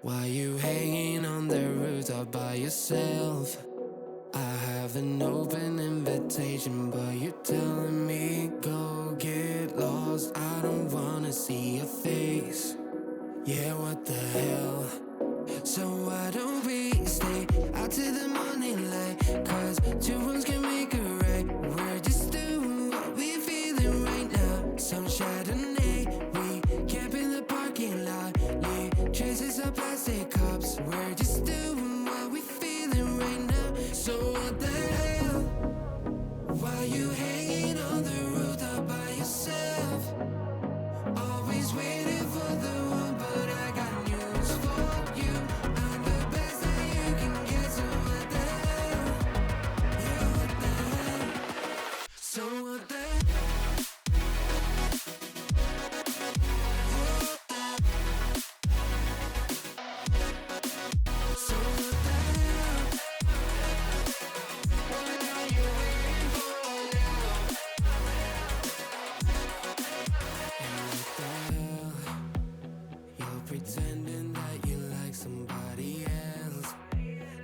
Why you hanging on the rooftop by yourself? I have an open invitation, but you're telling me go get lost. I don't wanna see your face. Yeah, what the hell? So why don't we stay out till the morning light? Cause two wrongs can make a right. We're just doing what we feeling right now. Some Chardonnay, we camp in the parking lot. Leave traces of plastic cups. We're just doing what we feeling right now. So what the hell? Why you hanging on the rooftop by yourself? Always waiting for the one, but I got news for you. I'm the best that you can get, so what the hell? Yeah, what the hell? So what the hell? So what the hell? What are you waiting for now? And what the hell? You're pretending that you like somebody else,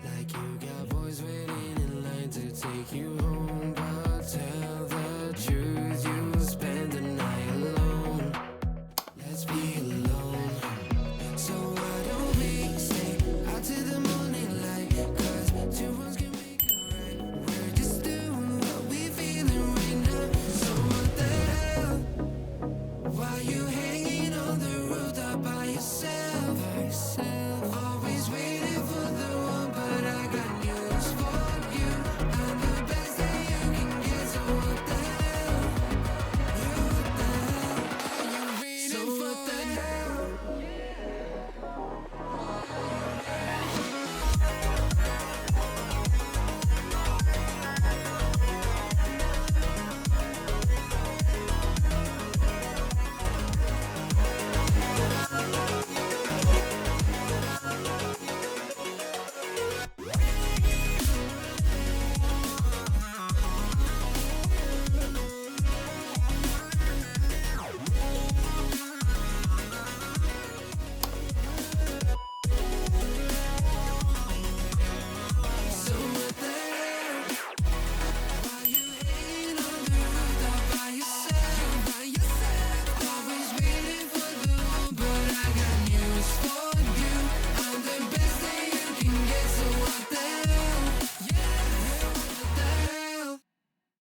like you got boys waiting in line to take you